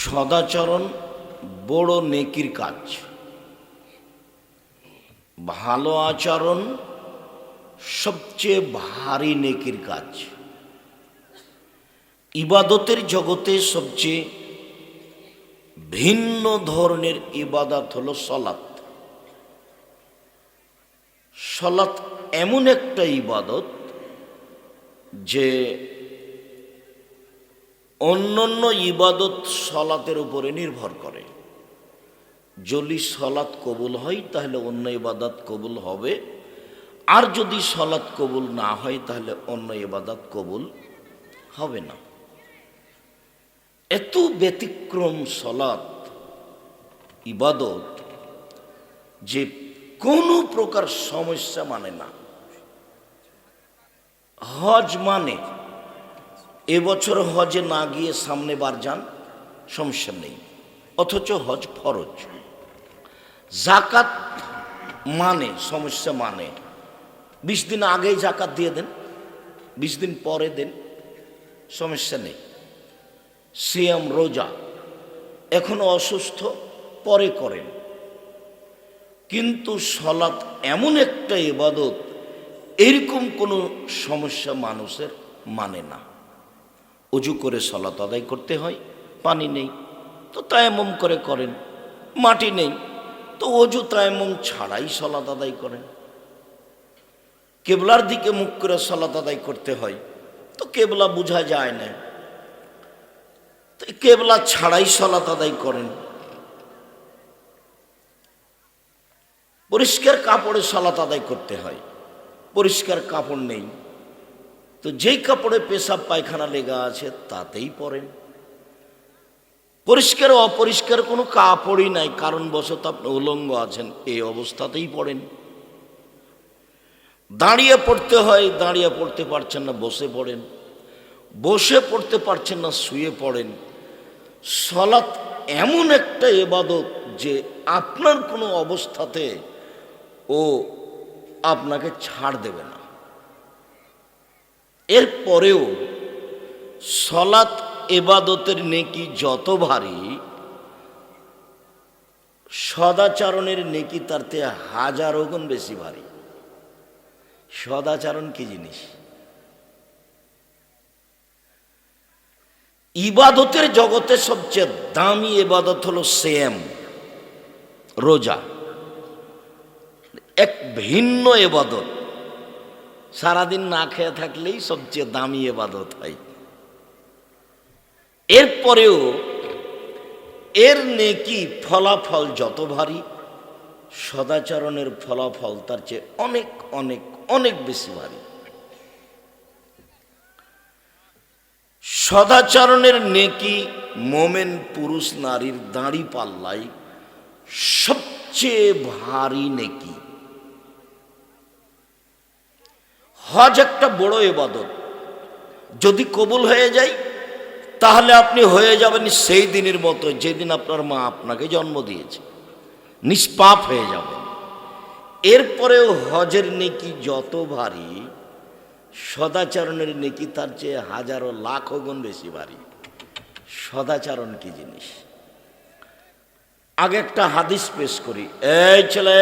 সদাচরণ বড় নেকির কাজ। ভালো আচরণ সবচেয়ে ভারী নেকির কাজ। ইবাদতের জগতে সবচেয়ে ভিন্ন ধরনের ইবাদত হলো সলাত। সলাত এমন একটা ইবাদত যে অন্যান্য ইবাদত সলাতের উপরে নির্ভর করে। যদি সলাত কবুল হয় তাহলে অন্য ইবাদত কবুল হবে, আর যদি সলাত কবুল না হয় তাহলে অন্য ইবাদত কবুল হবে না। এত ব্যতিক্রম সলাত ইবাদত যে কোনো প্রকার সমস্যা মানে না। হজ মানে এবছর হজে না গিয়ে সামনে বার যান, সমস্যা নেই, অথচ হজ ফরজ। জাকাত মানে সমস্যা মানে 20 দিন আগেই জাকাত দিয়ে দেন, 20 দিন পরে দেন, সমস্যা নেই। সিয়াম রোজা এখনো অসুস্থ, পরে করেন। কিন্তু সলাত এমন একটা ইবাদত এরকম কোনো সমস্যা মানুষের মানে না। অজু করে সলাত আদায় করতে হয়, পানি নেই তো তায়াম্মুম করে করেন, মাটি নেই তো অজু তায়াম্মুম ছাড়াই সলাত আদায় করেন। কেবলার দিকে মুখ করে সলাত আদায় করতে হয় তো কেবলা বোঝা যায় না, তো কেবলা ছাড়াই সলাত আদায় করেন। পরিষ্কার কাপড়ে সলাত আদায় করতে হয়, পরিষ্কার কাপড় নেই তো যেই কাপড়ে পেশাব পায়খানা লেগা আছে তাতেই পরেন। পরিষ্কার অপরিষ্কার কোনো কাপড়ই নাই, কারণবশত আপনি উলঙ্গ আছেন, এই অবস্থাতেই পড়েন। দাঁড়িয়ে পড়তে হয়, দাঁড়িয়ে পড়তে পারছেন না বসে পড়েন, বসে পড়তে পারছেন না শুয়ে পড়েন। সলাত এমন একটা ইবাদত যে আপনার কোনো অবস্থাতে ও আপনাকে ছাড় দেবে না। এরপরেও সলাত ইবাদতের নেকি যত ভারী, সদাচরণের নেকি তার থেকে হাজারো গুণ বেশি ভারী। সদাচরণ কি জিনিস? ইবাদতের জগতে সবচেয়ে দামি ইবাদত হলো সিয়াম, রোজা। এক ভিন্ন ইবাদত, সারাদিন না খেয়ে থাকলেই সবচেয়ে দামি ইবাদত হয়। এরপরেও এর নেকি ফলাফল যত ভারী, সদাচরণের ফলাফল তার চেয়ে অনেক অনেক অনেক বেশি ভারী। সদাচরণের নেকি মোমেন পুরুষ নারীর দাঁড়ি পাল্লাই সবচেয়ে ভারী নেকি। হজ একটা বড় ইবাদত, যদি কবুল হয়ে যায় তাহলে আপনি হয়ে যাবেন সেই দিনের মতো যেদিন আপনার মা আপনাকে জন্ম দিয়েছে, নিষ্পাপ হয়ে যাবেন। এরপরেও হজের নেকি যত ভারী, সদাচরণের নেকি তার চেয়ে হাজারো লাখ গুণ বেশি ভারী। সদাচরণ কি জিনিস? আগে একটা হাদিস পেশ করি। এই ছেলে,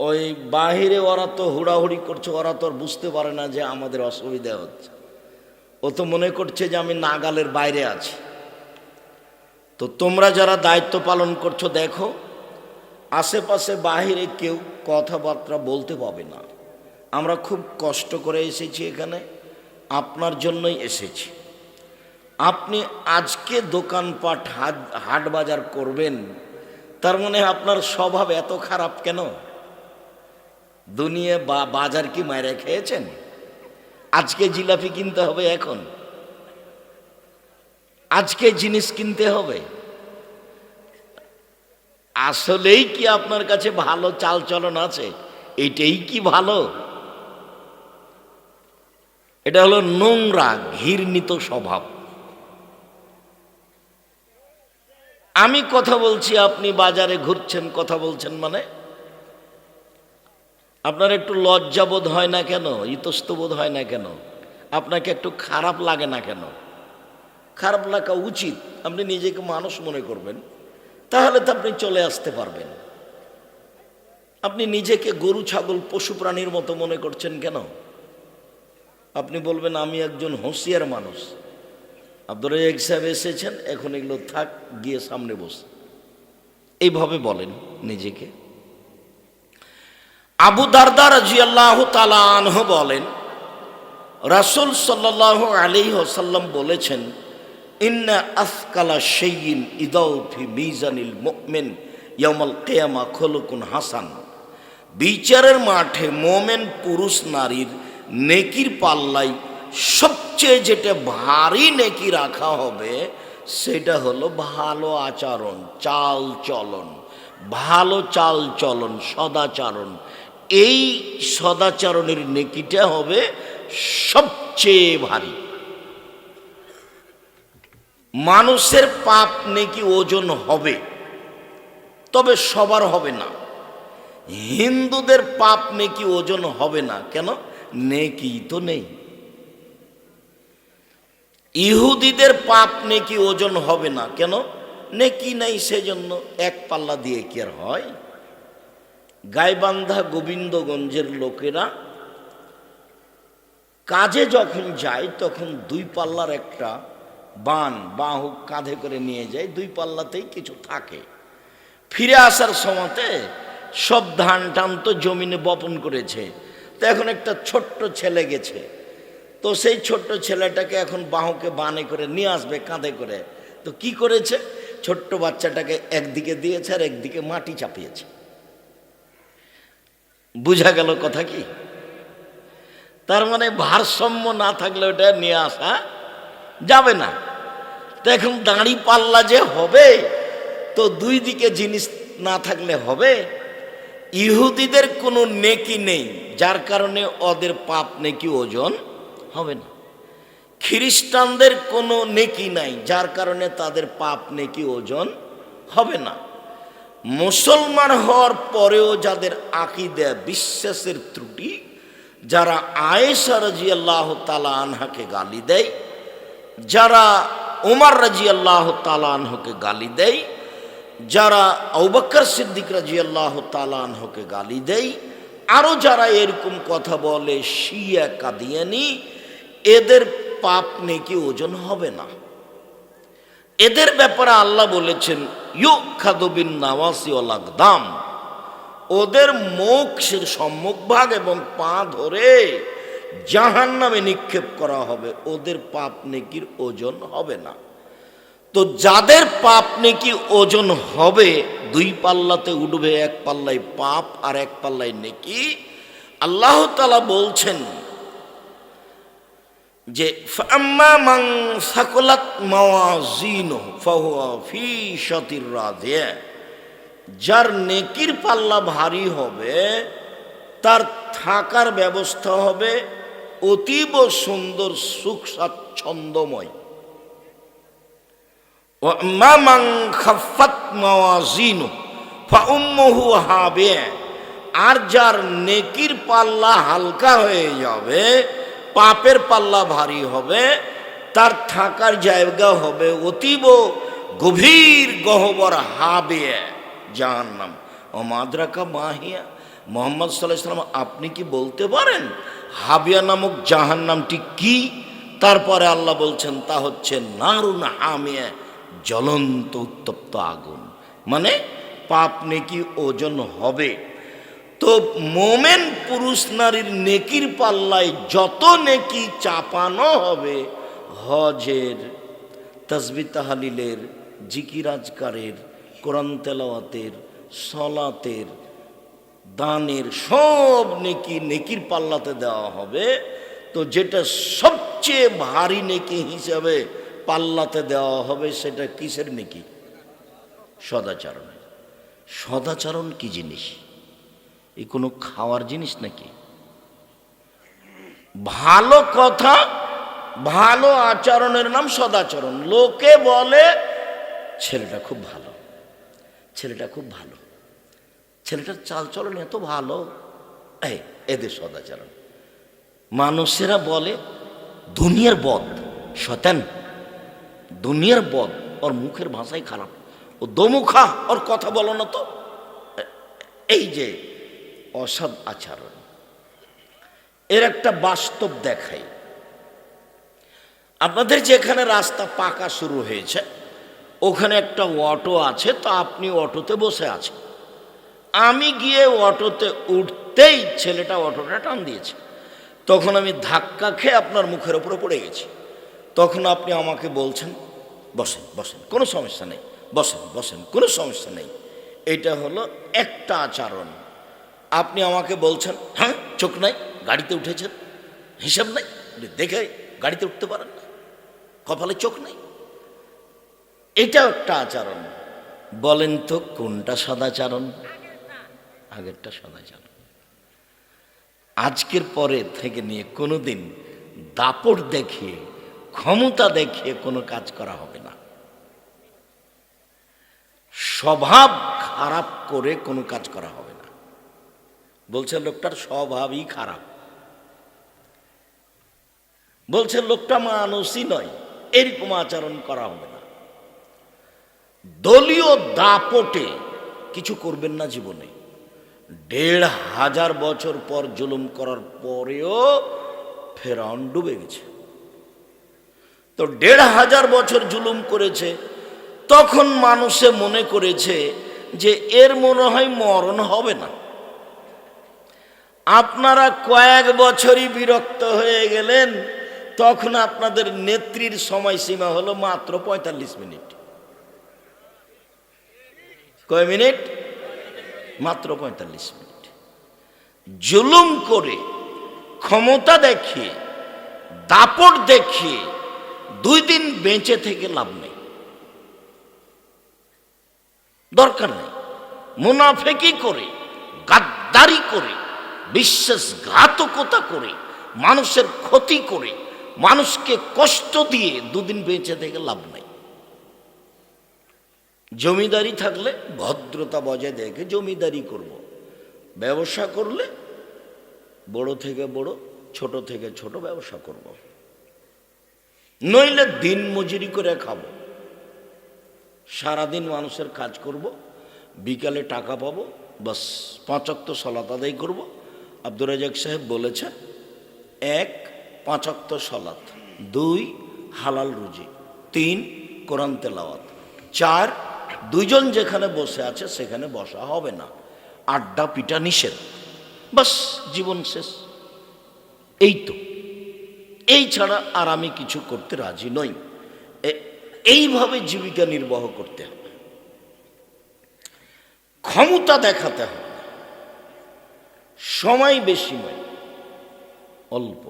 ওই বাহিরে ওরা তো হুড়াহুড়ি করছে, ওরা তো বুঝতে পারে না যে আমাদের অসুবিধা হচ্ছে। ও তো মনে করছে যে আমি নাগালের বাইরে আছি। তো তোমরা যারা দায়িত্ব পালন করছো দেখো, আশেপাশে বাহিরে কেউ কথাবার্তা বলতে পাবে না। আমরা খুব কষ্ট করে এসেছি এখানে, আপনার জন্যই এসেছি। আপনি আজকে দোকানপাট হাট বাজার করবেন, তার মানে আপনার স্বভাব এত খারাপ কেন? দুনিয়া বাজার কি মায়েরা খেয়েছেন? আজকে জিলাপি কিনতে হবে, এখন আজকে জিনিস কিনতে হবে। আসলেই কি আপনার কাছে ভালো চালচলন আছে? এটাই কি ভালো? এটা হলো নোংরা ঘৃণিত স্বভাব। আমি কথা বলছি, আপনি বাজারে ঘুরছেন, কথা বলছেন, মানে আপনার একটু লজ্জাবোধ হয় না কেন? ইতস্তবোধ হয় না কেন? আপনাকে একটু খারাপ লাগে না কেন? খারাপ লাগা উচিত। আপনি নিজেকে মানুষ মনে করবেন, তাহলে তো আপনি চলে আসতে পারবেন। আপনি নিজেকে গরু ছাগল পশু প্রাণীর মতো মনে করছেন কেন? আপনি বলবেন আমি একজন হুঁশিয়ার মানুষ, আব্দুর রাজ্জাক সাহেব এসেছেন, এখন এগুলো থাক, গিয়ে সামনে বস, এইভাবে বলেন নিজেকে। আবু দারদা রাদিয়াল্লাহু তাআলা আনহু বলেন, রাসূল সাল্লাল্লাহু আলাইহি ওয়াসাল্লাম বলেছেন, ইন্না আসকালা শাইইন ইদাউ ফি মিজানিল মুমিন ইয়াউমাল কিয়ামা খুলুকুন হাসান। বিচারের মাঠে মোমেন পুরুষ নারীর নেকির পাল্লায় সবচেয়ে যেটা ভারী নেকি রাখা হবে সেটা হলো ভালো আচরণ, চাল চলন, ভালো চাল চলন, সদাচরণ। এই সদাচরণের নেকিটা হবে সবচেয়ে ভারী। মানুষের পাপ নেকি ওজন হবে, তবে সবার হবে না। হিন্দুদের পাপ নেকি ওজন হবে না, কেন? নেকি তো নেই। ইহুদিদের পাপ নেকি ওজন হবে না, কেন? নেকি নেই, সেজন্য এক পাল্লা দিয়ে কি আর হয়? গাইবান্ধা গোবিন্দগঞ্জের লোকেরা কাজে যখন যায় তখন দুই পাল্লার একটা বাহু কাঁধে করে নিয়ে যায়, দুই পাল্লাতেই কিছু থাকে। ফিরে আসার সময়তে সব ধান টান তো জমিনে বপন করেছে, তো এখন একটা ছোট্ট ছেলে গেছে, তো সেই ছোট্ট ছেলেটাকে এখন বাহুকে বানে করে নিয়ে আসবে কাঁধে করে। তো কি করেছে? ছোট্ট বাচ্চাটাকে একদিকে দিয়েছে আর একদিকে মাটি চাপিয়েছে। বুঝা গেল কথা কি? তার মানে ভারসাম্য না থাকলে ওটা নিয়ে আসা যাবে না। তো এখন দাঁড়ি পাল্লা যে হবে, তো দুই দিকে জিনিস না থাকলে হবে? ইহুদিদের কোনো নেকি নেই, যার কারণে ওদের পাপ নেকি ওজন হবে না। খ্রিস্টানদের কোনো নেকি নাই, যার কারণে তাদের পাপ নেকি ওজন হবে না। মুসলমান হওয়ার পরেও যাদের আকীদা বিশ্বাসের ত্রুটি, যারা আয়েশা রাদিয়াল্লাহু তাআলা আনহাকে গালি দেয়, যারা ওমর রাদিয়াল্লাহু তাআলা আনহুকে গালি দেয়, যারা আবু বকর সিদ্দিক রাদিয়াল্লাহু তাআলা আনহুকে গালি দেয়, আরও যারা এরকম কথা বলে শিয়া কাদিয়ানি, এদের পাপ নেকি ওজন হবে না। এদের ব্যাপারে আল্লাহ বলেছেন ইউখাযু বিন নাওয়াসি ওয়াল আকদাম, ওদের মুখের সম্মুখভাগ এবং পা ধরে জাহান্নামে নিক্ষেপ করা হবে, ওদের পাপ নেকির ওজন হবে না। তো যাদের পাপ নেকি ওজন হবে, দুই পাল্লাতে উঠবে, এক পাল্লায় পাপ আর এক পাল্লায় নেকি। আল্লাহ তাআলা বলছেন যে ফাম্মা মান সাকুলাত মাওয়াজিনুহু ফাহুয়া ফি শাতির রাদিয়া, যার নেকির পাল্লা ভারী হবে তার থাকার ব্যবস্থা হবে অতীব সুন্দর, সুখ স্বাচ্ছন্দ্যময়। ওয়া আম্মা মান খাফফাত মাওয়াজিনুহু ফাউম্মুহু হাবিয়া, আর যার নেকির পাল্লা হালকা হয়ে যাবে, পাপের পাল্লা ভারী হবে, তার থাকার জায়গা হবে অতীব গভীর গহ্বর, হাবিয়া, জাহান্নাম। ও মাদ্রাকা মাহিয়া, মুহাম্মদ সাল্লাল্লাহু আলাইহি ওয়াসাল্লাম আপনি কি বলতে পারেন হাবিয়া নামক জাহান্নামটি কি? তারপরে আল্লাহ বলছেন তা হচ্ছে নারুন হামিয়া, জ্বলন্ত উত্তপ্ত আগুন। মানে পাপ নেকি ওজন হবে। তো মোমেন পুরুষ নারীর নেকির পাল্লায় যত নেকি চাপানো হবে, হজের, তাসবিহ তাহলিলের, জিকির আজকারের, কোরআন তেলাওয়াতের, সলাতের, দানের, সব নেকি নেকির পাল্লাতে দেওয়া হবে। তো যেটা সবচেয়ে ভারী নেকি হিসাবে পাল্লাতে দেওয়া হবে সেটা কিসের নেকি? সদাচরণের। সদাচরণ কি জিনিস? এই কোনো খাওয়ার জিনিস নাকি? ভালো কথা, ভালো আচরণের নাম সদাচরণ। লোকে বলে ছেলেটা খুব ভালো, ছেলেটা খুব ভালো, ছেলেটার চালচলন এত ভালো, এদের সদাচরণ। মানুষেরা বলে দুনিয়ার বদ, শয়তান, দুনিয়ার বদ, ওর মুখের ভাষাই খারাপ, ও দোমুখা, ওর কথা বলো না তো। এই যে অসৎ আচরণ, এর একটা বাস্তব দেখাই। আপনাদের যেখানে রাস্তা পাকা শুরু হয়েছে ওখানে একটা অটো আছে, তো আপনি অটোতে বসে আছেন। আমি গিয়ে অটোতে উঠতেই ছেলেটা অটোটা টান দিয়েছে, তখন আমি ধাক্কা খেয়ে আপনার মুখের উপরে পড়ে গেছি। তখন আপনি আমাকে বলছেন বসেন বসেন, কোনো সমস্যা নেই, বসেন বসেন, কোনো সমস্যা নেই। এটা হলো একটা আচরণ। আপনি আমাকে বলছেন হ্যাঁ চোখ নাই, গাড়িতে উঠেছেন, হিসাব নাই, দেখে গাড়িতে উঠতে পারেন না, কপালে চোখ নেই, এটাও একটা আচরণ। বলেন তো কোনটা সদাচরণ? আগেরটা সদাচরণ। আজকের পরে থেকে নিয়ে কোনোদিন দাপট দেখিয়ে, ক্ষমতা দেখিয়ে কোনো কাজ করা হবে না। স্বভাব খারাপ করে কোনো কাজ করা হবে না। বলছে লোকটার স্বভাবই খারাপ, বলছে লোকটা মানুষই নয়, এরকম আচরণ করা হবে না। দলীয় দাপটে কিছু করবেন না জীবনে। ১,৫০০ বছর পর জুলুম করার পরেও ফেরাউন ডুবে গেছে। তো ১,৫০০ বছর জুলুম করেছে, তখন মানুষে মনে করেছে যে এর মনে হয় মরণ হবে না। আপনারা কয়েক বছরই বিরক্ত হয়ে গেলেন, তখন আপনাদের নেত্রীর সময়সীমা হলো মাত্র ৪৫ মিনিট। কয় মিনিট? মাত্র ৪৫ মিনিট। জুলুম করে, ক্ষমতা দেখিয়ে, দাপট দেখিয়ে ২ দিন বেঁচে থেকে লাভ নেই, দরকার নেই। মুনাফেকি করে, গাদ্দারি করে, বিশ্বাসঘাতকতা করে, মানুষের ক্ষতি করে, মানুষকে কষ্ট দিয়ে ২ দিন বেঁচে থেকে লাভ নেই। জমিদারি থাকলে ভদ্রতা বজায় দেখে জমিদারি করব, ব্যবসা করলে বড় থেকে বড়, ছোট থেকে ছোট ব্যবসা করব, নইলে দিন মজুরি করে খাবো। সারাদিন মানুষের কাজ করব, বিকালে টাকা পাবো, বাস ৫ ওয়াক্ত সালাত আদায় করব। আব্দুর রাজ্জাক সাহেব বলেছেন ১ ৫ ওয়াক্ত সালাত, ২ হালাল রুজি, ৩ কোরআন তেলাওয়াত, ৪ দুইজন যেখানে বসে আছে সেখানে বসা হবে না, আড্ডা পিটা নিষেধ, বাস জীবন শেষ। এই তো, এই ছাড়া আর আমি কিছু করতে রাজি নই। এইভাবে জীবিকা নির্বাহ করতে হবে। ক্ষমতা দেখাতে হবে, সময় বেশি নয়, অল্প।